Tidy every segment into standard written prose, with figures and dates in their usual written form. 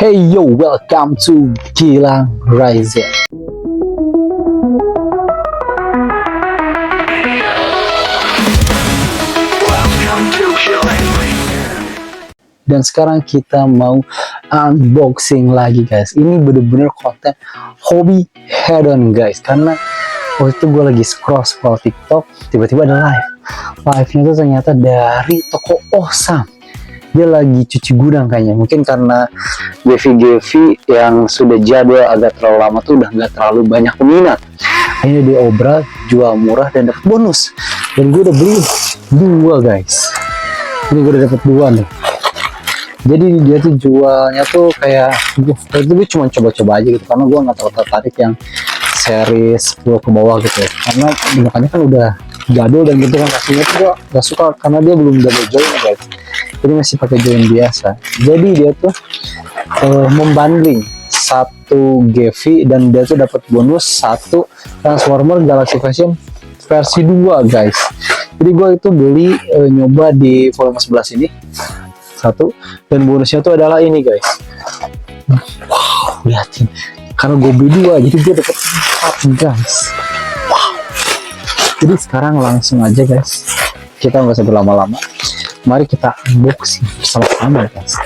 Hey yo, welcome to Gilang Rising. Dan sekarang kita mau unboxing lagi guys. Ini bener-bener konten hobi hedon guys. Karena waktu itu gue lagi scroll TikTok, tiba-tiba ada live-nya tuh ternyata dari toko Osam. Dia lagi cuci gudang kayaknya, mungkin karena GV yang sudah jadwal agak terlalu lama tuh udah nggak terlalu banyak peminat. Akhirnya dia obral, jual murah dan dapat bonus. Dan gue udah beli dua guys. Ini gue udah dapet dua nih. Jadi dia tuh jualnya tuh kayak gue cuma coba-coba aja gitu, karena gue nggak terlalu tertarik yang series 10 ke bawah gitu ya. Karena bentukannya kan udah jadul dan bentukan aslinya tuh gue gak suka karena dia belum double join guys. Jadi masih pakai join biasa. Jadi dia tuh membanding satu GV dan dia tuh dapat bonus satu Transformer Galaxy Vision versi 2 guys. Jadi gue itu beli nyoba di volume 11 ini satu, dan bonusnya tuh adalah ini guys. Wow, liatin, karena gue beli dua jadi gue dapet 4 guys. Wow. Jadi sekarang langsung aja guys, kita nggak usah berlama-lama, mari kita unboxing bersama-sama guys.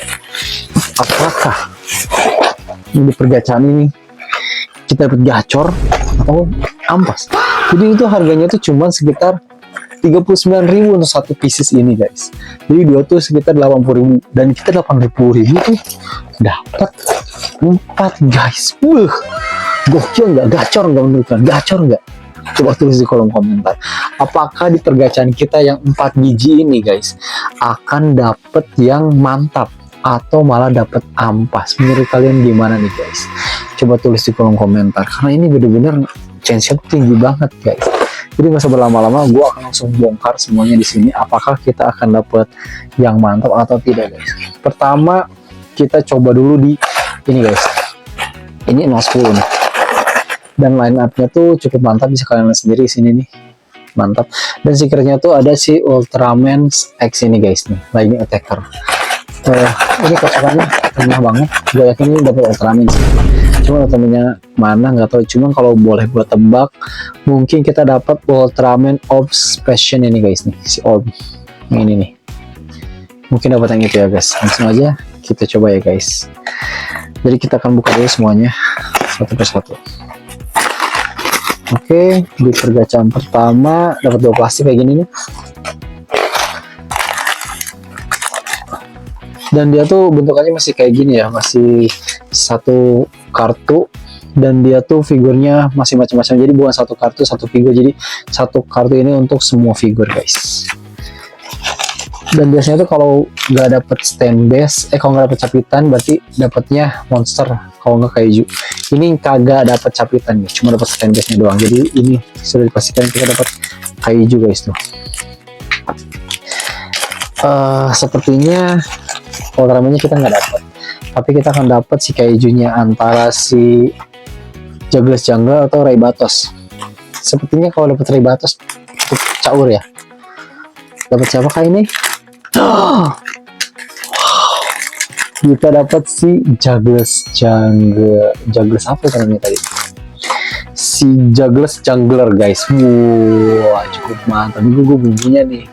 Apakah di pergacaan ini kita dapat gacor atau ampas? Jadi itu harganya tuh cuma sekitar 39.000 untuk satu pieces ini guys. Jadi dua tuh sekitar 80.000 dan kita 80.000 tuh dapat 4 guys. Gokil nggak? Gacor nggak menurut kalian? Gacor nggak? Coba tulis di kolom komentar. Apakah di pergacaan kita yang 4 biji ini guys akan dapet yang mantap atau malah dapet ampas? Menurut kalian gimana nih guys? Coba tulis di kolom komentar, karena ini bener-bener chance-nya tinggi banget guys. Jadi nggak usah berlama-lama, gue akan langsung bongkar semuanya di sini. Apakah kita akan dapat yang mantap atau tidak guys? Pertama kita coba dulu di ini guys. Ini 010 nih. Dan line up-nya tuh cukup mantap, bisa kalian lihat sendiri sini nih. Mantap. Dan secretnya tuh ada si Ultraman X ini guys nih, Lightning Attacker. Ini kocokannya rendah banget. Gue yakin ini dapat Ultraman sih. Cuma Ultramannya mana nggak tahu. Cuma kalau boleh buat tebak, mungkin kita dapat Ultraman Orbs Passion ini guys nih, si Orb ini nih. Mungkin dapat yang itu ya guys. Langsung aja kita coba ya guys. Jadi kita akan buka dulu semuanya satu persatu. Oke, di pergacaan pertama dapat 2 plastik kayak gini nih. Dan dia tuh bentukannya masih kayak gini ya, masih satu kartu, dan dia tuh figurnya masih macam-macam. Jadi bukan satu kartu satu figur, jadi satu kartu ini untuk semua figur guys. Dan biasanya tuh kalau nggak dapet stand base, kalau nggak dapet capitan berarti dapetnya monster, kalau nggak kaiju. Ini kagak dapet capitan nih, cuma dapet stand base nya doang. Jadi ini sudah dipastikan kita dapat kaiju guys tuh. Sepertinya Ultraman-nya kita nggak dapat, tapi kita akan dapat si kaijunya antara si Juggles Jungle atau Raybatos. Sepertinya kalau dapat Raybatos cukup caur ya. Dapat siapa kah ini? Wow. Kita dapat si Juggles Jungle. Juggles apa namanya tadi? Si Juggles Jungler guys. Wow, cukup mantap. Ini gue bumbunya nih.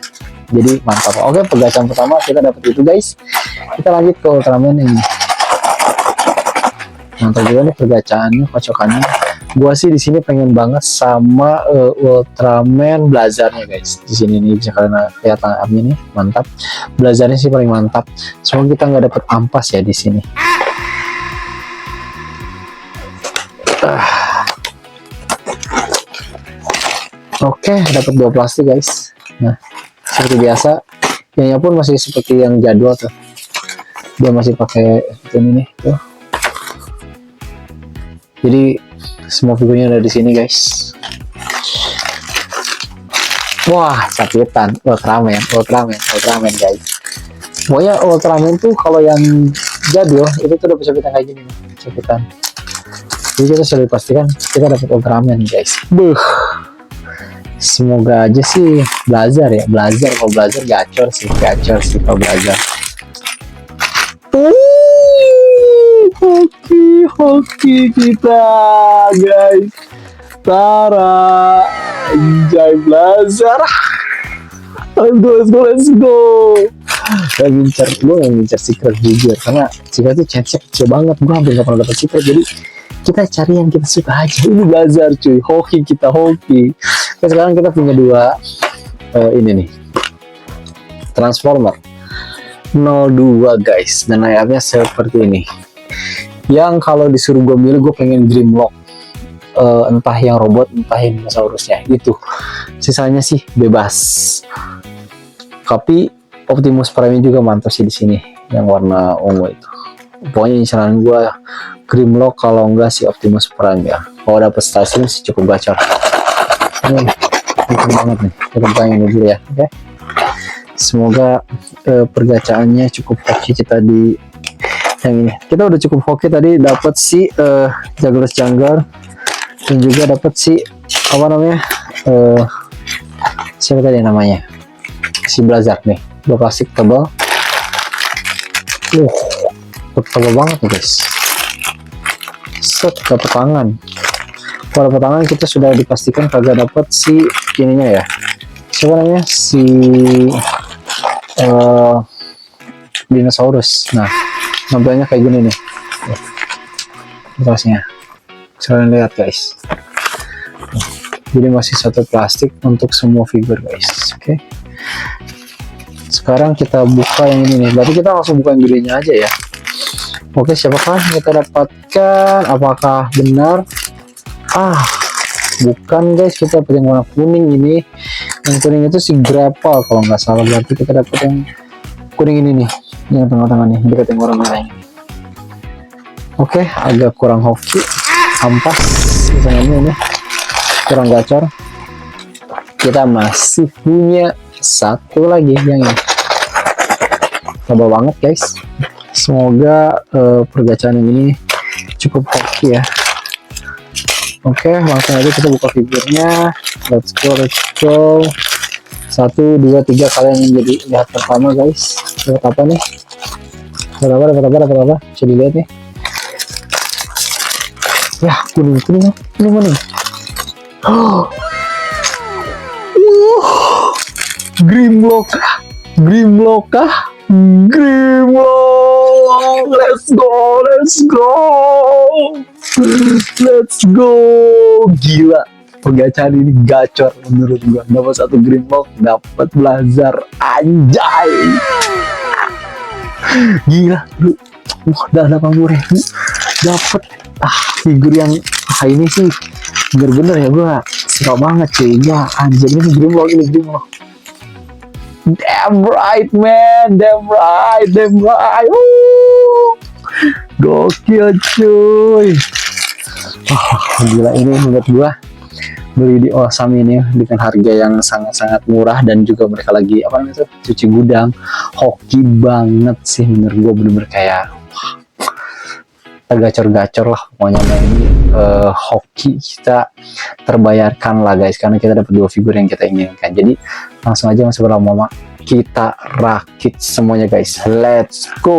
Jadi mantap. Oke, pergacaan pertama kita dapat itu guys. Kita lanjut ke Ultraman ini. Mantap juga nih pergacaannya, kocokannya. Gua sih di sini pengen banget sama Ultraman Blazarnya guys. Di sini nih bisa kalian lihat line-up-nya nih, mantap. Blazarnya sih paling mantap. Semoga kita nggak dapat ampas ya di sini. Oke, dapat 2 plastik guys. Nah, seperti biasa, yang pun masih seperti yang jadwal tuh. Dia masih pakai ini nih tuh. Jadi semua figurnya ada di sini guys. Wah, capitan Ultraman guys. Pokoknya Ultraman tuh kalau yang jadwal itu tuh dapat capitan kayak gini nih, capitan. Jadi kita sudah dipastikan kita dapat Ultraman guys. Semoga aja sih Blazar ya, kalau Blazar gacor sih kalau Blazar. hoki kita guys. Tara, Anjay Blazer. Let's go. Gue ngincar secret jujur, karena secret itu chance kecil banget. Gue hampir gak pernah dapet secret, jadi kita cari yang kita suka aja. Ini Blazer cuy, hoki kita hoki. Nah, sekarang kita punya dua ini nih, Transformer 02 guys, dan layarnya seperti ini. Yang kalau disuruh gue milih, gue pengen Grimlock, entah yang robot entah yang dinosaurusnya gitu. Sisanya sih bebas. Tapi Optimus Prime juga mantap sih di sini, yang warna ungu itu. Pokoknya inceran gue Grimlock, kalau enggak si Optimus Prime ya. Kalau dapet stasiun sih cukup gacor. Ini banget nih, kita buka ini dulu ya. Oke. Semoga pergacaannya cukup hoki kita di yang ini. Kita udah cukup hoki tadi, dapat si Juggler's Jungler, dan juga dapat si apa namanya, siapa tadi namanya, si Blazer nih. Dua plastik tebal, tebal banget nih guys. Set, dapat tangan. Kalau dapat tangan kita sudah dipastikan kagak dapat si ininya ya, siapa namanya, si dinosaurus. Nah, nampaknya kayak gini nih tasnya, kalian lihat guys. Jadi masih satu plastik untuk semua figur guys. Oke. Sekarang kita buka yang ini nih. Berarti kita langsung buka yang gedenya aja ya. Oke, siapakah yang kita dapatkan? Apakah benar? Bukan guys, kita dapat yang warna kuning ini. Yang kuning itu si Grapple kalau nggak salah. Berarti kita dapat yang kuning ini nih, yang tengah-tengah nih, dekat yang warna merah ini. Oke, agak kurang hoki, ampas misalnya ini, kurang gacor. Kita masih punya satu lagi yang ini, tebal banget guys. Semoga pergacaan yang ini cukup hoki ya. Oke, langsung aja kita buka figurnya. Let's go. 1, 2, 3, kalian yang jadi lihat pertama guys. Dapat apa nih? Dapat apa? Bisa dilihat nih. Ya, kuning mana? Grimlock. Let's go. Gila, pergacaan ini gacor menurut gua. Dapat satu Grimlock, dapat Blazer, anjay. Gila, bro. Udah 80.000 dapat figur yang ini sih bener-bener ya, gua suka banget cuy. Ya anjir, ini Grimlock. Damn right man, damn right. Gokil cuy. Gila, ini menurut gua beli di Osam ini dengan harga yang sangat-sangat murah, dan juga mereka lagi apa namanya tuh, cuci gudang. Hoki banget sih menurut gua, bener-bener kayak gacor-gacor lah pokoknya. Ini hoki kita terbayarkan lah guys, karena kita dapat dua figur yang kita inginkan. Jadi langsung aja masuk lama-lama kita rakit semuanya guys. Let's go.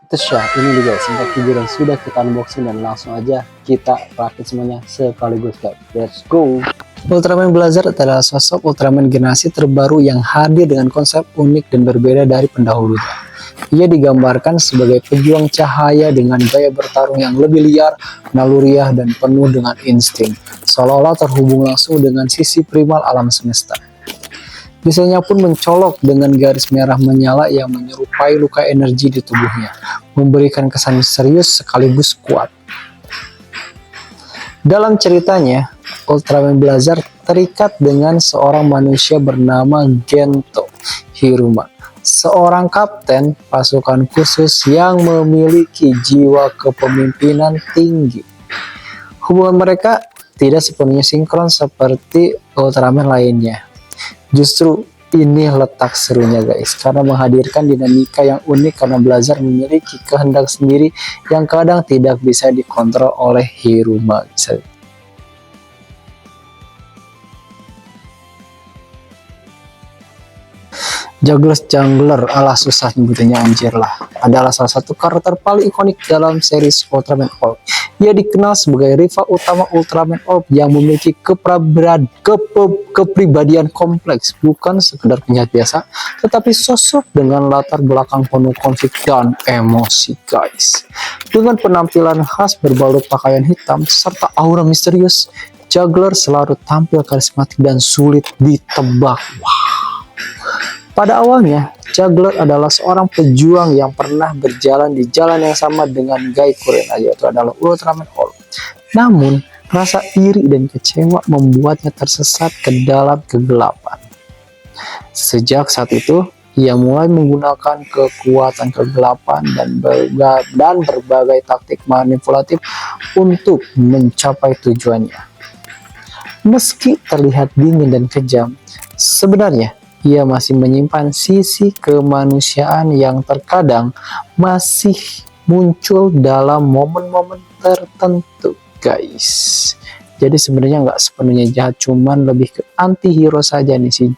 Itu ya, ini nih guys, 4 figur yang sudah kita unboxing, dan langsung aja kita rakit semuanya sekaligus guys. Let's go. Ultraman Blazer adalah sosok Ultraman generasi terbaru yang hadir dengan konsep unik dan berbeda dari pendahulunya. Ia digambarkan sebagai pejuang cahaya dengan gaya bertarung yang lebih liar, naluriah, dan penuh dengan insting, seolah-olah terhubung langsung dengan sisi primal alam semesta. Desainnya pun mencolok dengan garis merah menyala yang menyerupai luka energi di tubuhnya, memberikan kesan serius sekaligus kuat. Dalam ceritanya, Ultraman Blazer terikat dengan seorang manusia bernama Gento Hiruma, seorang kapten pasukan khusus yang memiliki jiwa kepemimpinan tinggi. Hubungan mereka tidak sepenuhnya sinkron seperti Ultraman lainnya. Justru ini letak serunya guys, karena menghadirkan dinamika yang unik, karena Blazer memiliki kehendak sendiri yang kadang tidak bisa dikontrol oleh Hiruma. Juggler Jungler, alah susah nyebutinnya anjir lah, adalah salah satu karakter paling ikonik dalam series Ultraman Orb. Ia dikenal sebagai rival utama Ultraman Orb yang memiliki kepribadian kompleks, bukan sekedar penjahat biasa, tetapi sosok dengan latar belakang penuh konflik dan emosi guys. Dengan penampilan khas berbalut pakaian hitam serta aura misterius, Juggler selalu tampil karismatik dan sulit ditebak. Pada awalnya, Juggler adalah seorang pejuang yang pernah berjalan di jalan yang sama dengan Guy Kurena, yaitu adalah Ultraman Orb. Namun, rasa iri dan kecewa membuatnya tersesat ke dalam kegelapan. Sejak saat itu, ia mulai menggunakan kekuatan kegelapan dan berbagai taktik manipulatif untuk mencapai tujuannya. Meski terlihat dingin dan kejam, sebenarnya ia masih menyimpan sisi kemanusiaan yang terkadang masih muncul dalam momen-momen tertentu guys. Jadi sebenarnya nggak sepenuhnya jahat, cuman lebih ke anti-hero saja nih si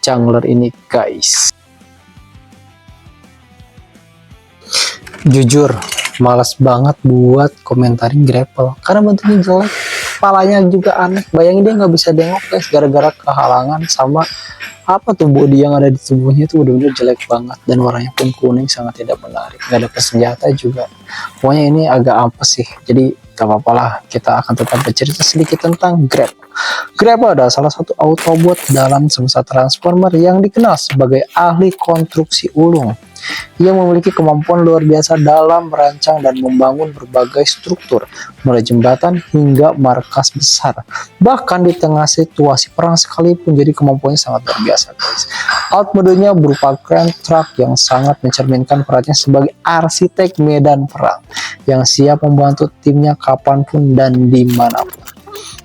Jungler ini guys. Jujur malas banget buat komentarin Grapple karena bentuknya jelek, kepalanya juga aneh. Bayangin dia nggak bisa dengok guys gara-gara kehalangan sama apa tuh body yang ada di tubuhnya tuh benar-benar jelek banget, dan warnanya pun kuning, sangat tidak menarik, nggak ada senjata juga. Pokoknya ini agak ampas sih, jadi gak apa-apa lah, kita akan tetap bercerita sedikit tentang Grapple. Grapple adalah salah satu Autobot dalam semesta Transformer yang dikenal sebagai ahli konstruksi ulung. Ia memiliki kemampuan luar biasa dalam merancang dan membangun berbagai struktur, mulai jembatan hingga markas besar. Bahkan di tengah situasi perang sekalipun, jadi kemampuannya sangat luar biasa guys. Out modenya berupa Grand Truck yang sangat mencerminkan perannya sebagai arsitek medan perang yang siap membantu timnya kapanpun dan dimanapun.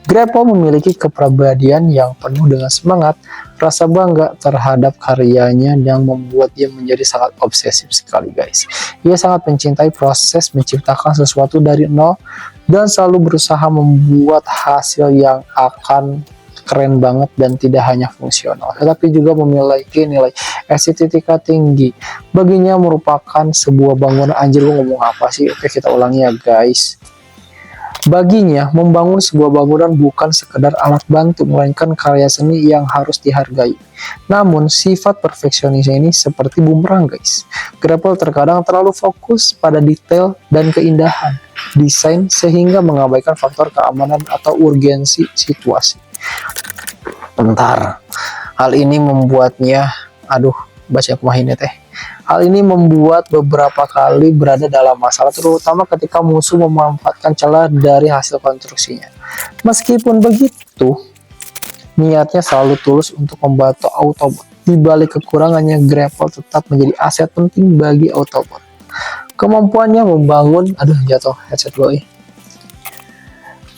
Grapple memiliki kepribadian yang penuh dengan semangat, rasa bangga terhadap karyanya yang membuat dia menjadi sangat obsesif sekali guys. Ia sangat mencintai proses menciptakan sesuatu dari nol dan selalu berusaha membuat hasil yang akan keren banget dan tidak hanya fungsional, tetapi juga memiliki nilai estetika tinggi. Baginya merupakan sebuah bangunan, anjir gue ngomong apa sih? Oke, kita ulangi ya guys. Baginya, membangun sebuah bangunan bukan sekedar alat bantu, melainkan karya seni yang harus dihargai. Namun, sifat perfeksionis ini seperti bumerang guys. Grapple terkadang terlalu fokus pada detail dan keindahan desain sehingga mengabaikan faktor keamanan atau urgensi situasi. Bentar, hal ini membuatnya, baca kumahin teh. Hal ini membuat beberapa kali berada dalam masalah, terutama ketika musuh memanfaatkan celah dari hasil konstruksinya. Meskipun begitu, niatnya selalu tulus untuk membantu Autobot. Di balik kekurangannya, Grapple tetap menjadi aset penting bagi Autobot. Kemampuannya membangun, headset gue.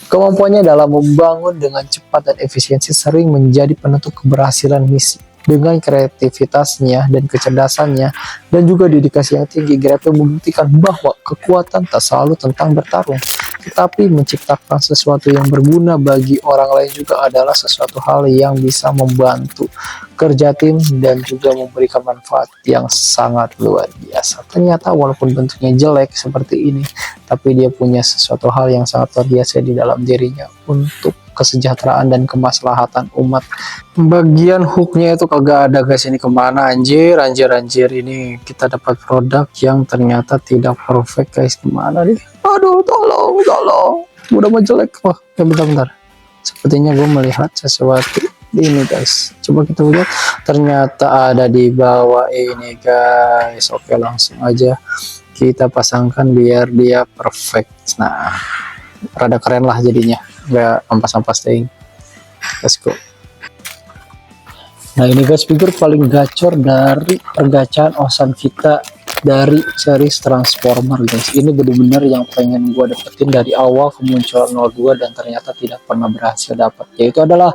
Kemampuannya dalam membangun dengan cepat dan efisiensi sering menjadi penentu keberhasilan misi. Dengan kreativitasnya dan kecerdasannya dan juga dedikasi yang tinggi, Grapple membuktikan bahwa kekuatan tak selalu tentang bertarung, tetapi menciptakan sesuatu yang berguna bagi orang lain juga adalah sesuatu hal yang bisa membantu kerja tim dan juga memberikan manfaat yang sangat luar biasa. Ternyata walaupun bentuknya jelek seperti ini, tapi dia punya sesuatu hal yang sangat luar biasa di dalam dirinya untuk kesejahteraan dan kemaslahatan umat. Bagian hooknya itu kagak ada guys, ini kemana anjir ini kita dapat produk yang ternyata tidak perfect guys, kemana nih, tolong udah mau jelek. Wah ya, bentar sepertinya gue melihat sesuatu ini guys, coba kita lihat, ternyata ada di bawah ini guys. Oke, langsung aja kita pasangkan biar dia perfect. Nah, rada keren lah jadinya, nggak ampas-ampas ting. Let's go. Nah ini guys, figur paling gacor dari pergacaan Osan kita dari series Transformer guys. Ini benar-benar yang pengen gue dapetin dari awal kemunculan 02 dan ternyata tidak pernah berhasil dapat, yaitu adalah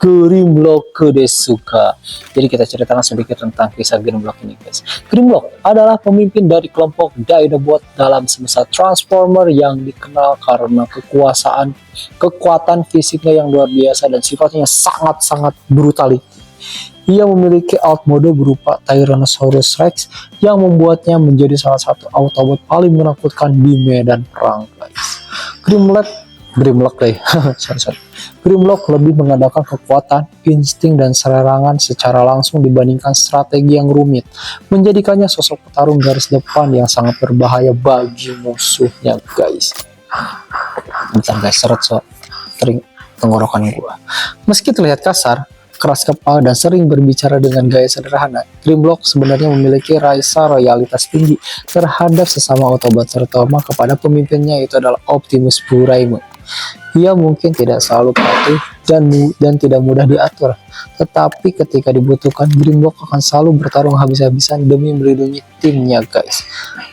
Grimlock Kodesuka. Jadi kita ceritakan sedikit tentang kisah Grimlock ini guys. Grimlock adalah pemimpin dari kelompok Dinobot dalam semesta Transformer yang dikenal karena kekuatan fisiknya yang luar biasa dan sifatnya sangat-sangat brutality. Ia memiliki alt mode berupa Tyrannosaurus Rex yang membuatnya menjadi salah satu Autobot paling menakutkan di medan perang, guys. Grimlock sorry. Grimlock lebih mengandalkan kekuatan, insting, dan serangan secara langsung dibandingkan strategi yang rumit, menjadikannya sosok petarung garis depan yang sangat berbahaya bagi musuhnya, guys. Bentar guys, sering tenggorokan gua. Meski terlihat kasar, keras kepala, dan sering berbicara dengan gaya sederhana, Grimlock sebenarnya memiliki rasa loyalitas tinggi terhadap sesama Autobot, terutama kepada pemimpinnya, yaitu adalah Optimus Prime. Ia mungkin tidak selalu patuh dan tidak mudah diatur, tetapi ketika dibutuhkan, Grimlock akan selalu bertarung habis-habisan demi melindungi timnya, guys.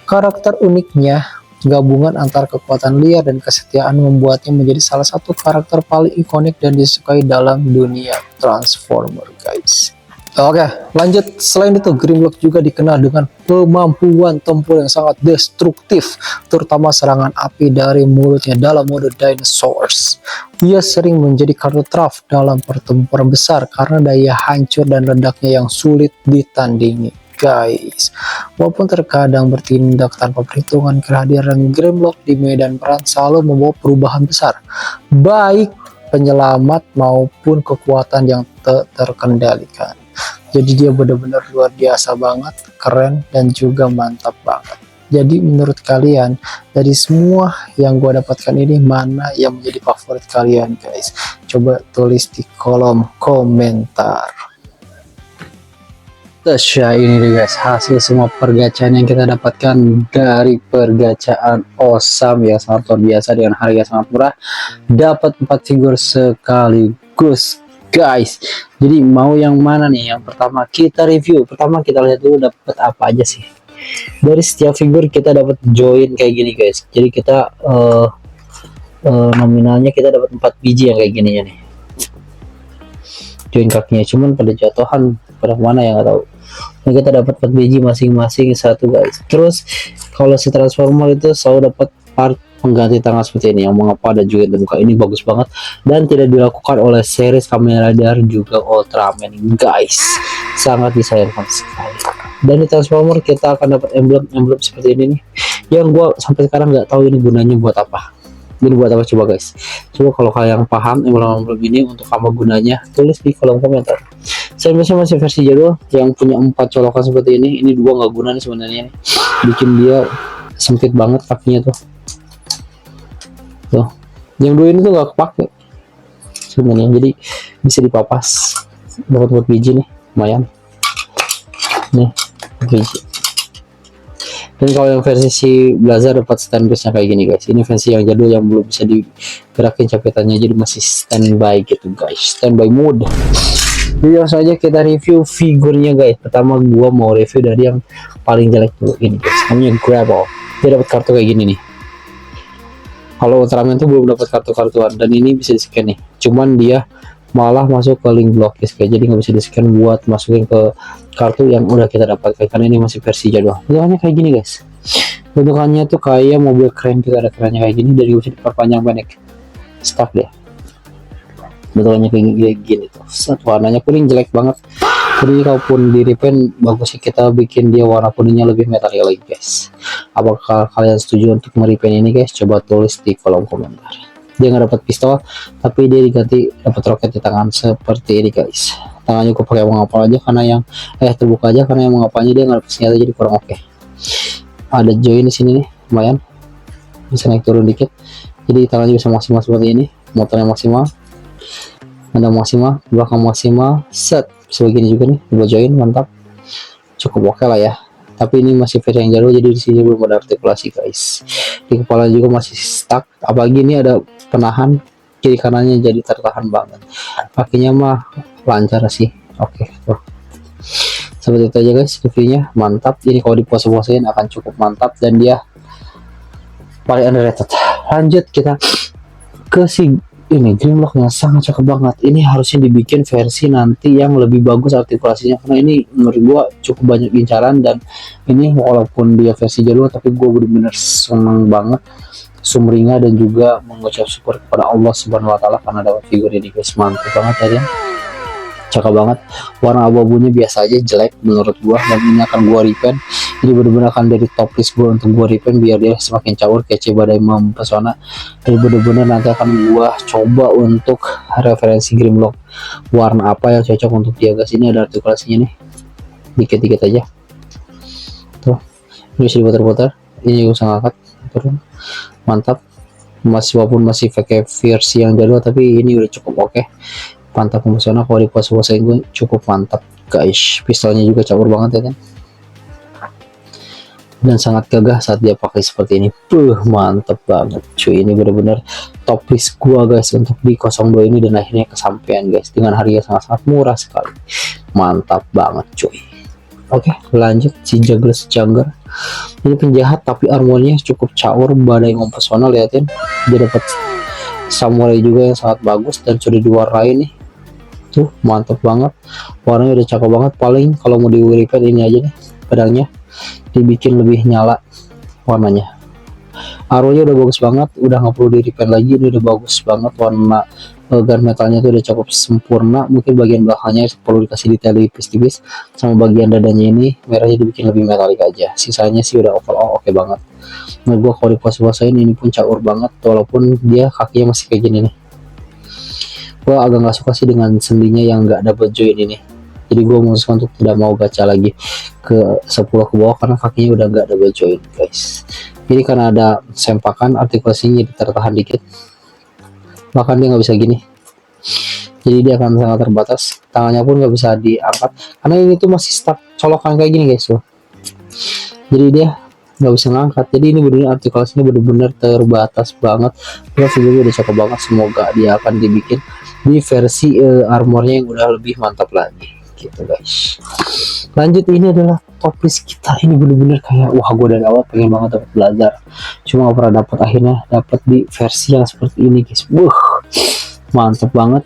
Karakter uniknya, gabungan antara kekuatan liar dan kesetiaan, membuatnya menjadi salah satu karakter paling ikonik dan disukai dalam dunia Transformer, guys. Oke, lanjut. Selain itu, Grimlock juga dikenal dengan kemampuan tempur yang sangat destruktif, terutama serangan api dari mulutnya dalam mode Dinosaurs. Ia sering menjadi kartu truf dalam pertempuran besar karena daya hancur dan ledaknya yang sulit ditandingi, guys. Walaupun terkadang bertindak tanpa perhitungan, kehadiran Grimlock di medan perang selalu membawa perubahan besar, baik penyelamat maupun kekuatan yang terkendalikan. Jadi dia benar-benar luar biasa banget, keren, dan juga mantap banget. Jadi menurut kalian, dari semua yang gue dapatkan ini, mana yang menjadi favorit kalian, guys? Coba tulis di kolom komentar. Ya ini deh guys, hasil semua pergacaan yang kita dapatkan dari pergacaan Osam yang sangat luar biasa dengan harga sangat murah. Dapat 4 figur sekaligus, guys. Jadi mau yang mana nih? Yang pertama kita review. Pertama kita lihat dulu dapat apa aja sih. Dari setiap figur kita dapat join kayak gini, guys. Jadi kita nominalnya kita dapat 4 biji yang kayak gini ya nih. Join kakinya, cuman pada jatuhan pada mana ya nggak tahu. Nah, kita dapat 4 biji masing-masing satu, guys. Terus kalau si Transformer itu selalu dapat part pengganti tangan seperti ini yang mengapa dan juga terbuka. Ini bagus banget dan tidak dilakukan oleh series Kamen Rider juga Ultraman, guys. Sangat disayangkan sekali. Dan di Transformer kita akan dapat emblem seperti ini nih, yang gua sampai sekarang nggak tahu ini gunanya buat apa. Ini buat apa coba, guys? Coba kalau kalian paham emblem ini untuk apa gunanya, tulis di kolom komentar. Saya masih versi jadul yang punya 4 colokan seperti ini. Ini 2 nggak guna nih sebenarnya, bikin dia sempit banget kakinya tuh. Yang 2 ini tuh nggak kepake sebenarnya, jadi bisa dipapas. Dapat 4 biji nih, lumayan nih, biji. Dan kalau yang versi si Blazer dapat standby-nya kayak gini, guys. Ini versi yang jadul yang belum bisa digerakin caketannya, jadi masih standby gitu, guys. Standby mode. Jadi langsung aja kita review figurnya, guys. Pertama gua mau review dari yang paling jelek dulu, ini guys. Namanya Gravel. Dia dapat kartu kayak gini nih. Kalau Ultraman tuh belum dapat kartu-kartuan, dan ini bisa di-scan nih. Cuman dia malah masuk ke link blocklist, kayak jadi nggak bisa di-scan buat masukin ke kartu yang udah kita dapatkan karena ini masih versi jadwal. Bentukannya kayak gini, guys. Bentukannya tuh kayak mobil keren, juga ada kerannya kayak gini, dan bisa diperpanjang pendek. Stuck deh. Bentukannya kayak gini tuh. Warnanya kuning, jelek banget. Jadi kalaupun di repaint, bagusnya kita bikin dia warna kuningnya lebih metalik lagi, guys. Apakah kalian setuju untuk merepaint ini, guys? Coba tulis di kolom komentar. Dia nggak dapat pistol, tapi dia diganti dapat roket di tangan seperti ini, guys. Tangannya gue pakai mengapa aja karena yang terbuka aja, karena yang mengapanya dia nggak dapat senjata, jadi kurang oke. Ada join di sini nih, lumayan bisa naik turun dikit, jadi tangannya bisa maksimal seperti ini. Motornya maksimal, ada maksimal, belakang maksimal, set bisa begini juga nih, dua join, mantap, cukup oke lah ya. Tapi ini masih versi yang jadul, jadi di sini belum ada artikulasi, guys. Di kepala juga masih stuck, apalagi ini ada penahan kiri kanannya, jadi tertahan banget. Kakinya mah lancar sih, oke tuh. Seperti itu aja, guys, reviewnya mantap. Ini kalau dipuas-puasin akan cukup mantap, dan dia paling underrated. Lanjut kita ke si ini Grimlock yang sangat cakep banget. Ini harusnya dibikin versi nanti yang lebih bagus artikulasinya, karena ini menurut gua cukup banyak incaran, dan ini walaupun dia versi jadul tapi gua bener-bener seneng banget, sumringah, dan juga mengucap syukur kepada Allah Subhanahu wa taala karena dapat figur ini, guys. Mantap banget ya. cakep banget. Warna abu-abunya biasa aja, jelek menurut gua, dan ini akan gua repaint. Ini bener-bener akan dari top list gua untuk gua repaint biar dia semakin caur, kece, badai, mempesona. Dan bener-bener nanti akan gua coba untuk referensi Grimlock warna apa yang cocok untuk dia guys. Ini ada artikulasinya nih, dikit-dikit aja tuh, ini bisa diputar-putar, ini gue usah ngangkat turun, mantap. Masih walaupun masih pakai versi yang jadul, tapi ini udah cukup oke. Mantap mempesona, kalau dipuas-puasain gue cukup mantap guys. Pistolnya juga caur banget ya kan, dan sangat gagah saat dia pakai seperti ini. Mantap banget cuy, ini bener-bener top list gua guys untuk di 02 ini, dan akhirnya kesampaian guys dengan harga sangat-sangat murah sekali. Mantap banget cuy. Oke, lanjut si Juggler's Jungler. Ini penjahat tapi armornya cukup caur, badai mempesona. Liatin, dia dapat samurai juga yang sangat bagus dan sudah diwarnai nih. Tuh, mantap banget. Warnanya udah cakep banget. Paling kalau mau di repaint ini aja nih, pedangnya dibikin lebih nyala warnanya. Arrownya udah bagus banget, udah nggak perlu di repaint lagi. Ini udah bagus banget, warna gun metalnya tuh udah cukup sempurna. Mungkin bagian belakangnya perlu dikasih detail tipis-tipis, sama bagian dadanya ini merahnya dibikin lebih metalik aja. Sisanya sih udah overall oke banget. Nah, gua kalau dipuas-puasain ini pun caur banget, walaupun dia kakinya masih kayak gini nih. Gua agak nggak suka sih dengan sendinya yang nggak double joint ini. Jadi gue memutuskan untuk tidak mau gacha lagi ke 10 ke bawah karena kakinya udah nggak double joint guys. Ini karena ada sempakan, artikulasinya tertahan dikit, bahkan dia nggak bisa gini, jadi dia akan sangat terbatas. Tangannya pun nggak bisa diangkat karena ini tuh masih stuck colokan kayak gini guys tuh, jadi dia nggak bisa ngangkat. Jadi ini benar artikulasinya benar-benar terbatas banget. Terus juga udah cakep banget. Semoga dia akan dibikin di versi armornya yang udah lebih mantap lagi gitu guys. Lanjut, ini adalah top list kita. Ini bener-bener kayak wah, gue dari awal pengen banget dapat belajar, cuma gak pernah dapat, akhirnya dapat di versi yang seperti ini guys. Mantep banget.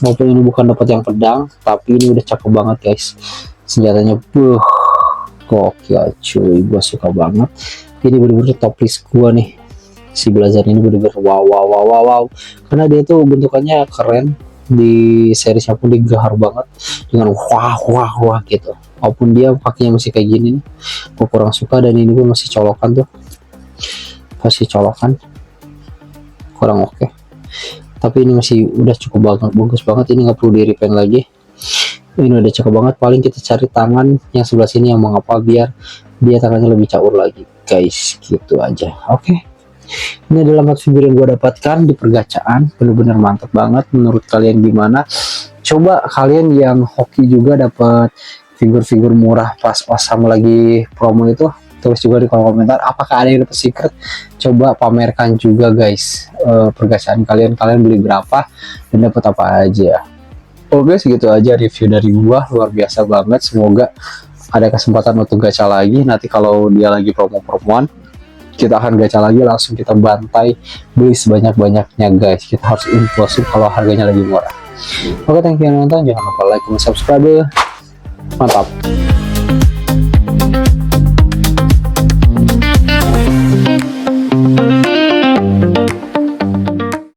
Walaupun ini bukan dapat yang pedang, tapi ini udah cakep banget guys. Senjatanya gokil cuy, gue suka banget. Ini bener-bener top list gue nih. Si belajar ini bener-bener wow, karena dia tuh bentukannya keren. Di seriesnya pun digahar banget dengan wah gitu. Walaupun dia pakainya masih kayak gini nih, gue kurang suka. Dan ini pun masih colokan tuh, masih colokan, kurang oke. Tapi ini masih udah cukup banget, bagus banget. Ini nggak perlu di repaint lagi, ini udah cakep banget. Paling kita cari tangan yang sebelah sini yang mengapa biar dia tangannya lebih caur lagi guys, gitu aja. Oke. Ini adalah mat figur yang gue dapatkan di pergacaan, bener-bener mantep banget. Menurut kalian gimana? Coba kalian yang hoki juga dapat figur-figur murah pas Osam lagi promo itu, tulis juga di kolom komentar. Apakah ada yang dapat secret? Coba pamerkan juga guys pergacaan kalian beli berapa dan dapat apa aja. Oke, segitu aja review dari gua, luar biasa banget. Semoga ada kesempatan untuk gacha lagi. Nanti kalau dia lagi promo-promoan, kita akan gacha lagi, langsung kita bantai, beli sebanyak-banyaknya guys. Kita harus impulsif kalau harganya lagi murah. Oke, thank you yang nonton, jangan lupa like dan subscribe. Mantap.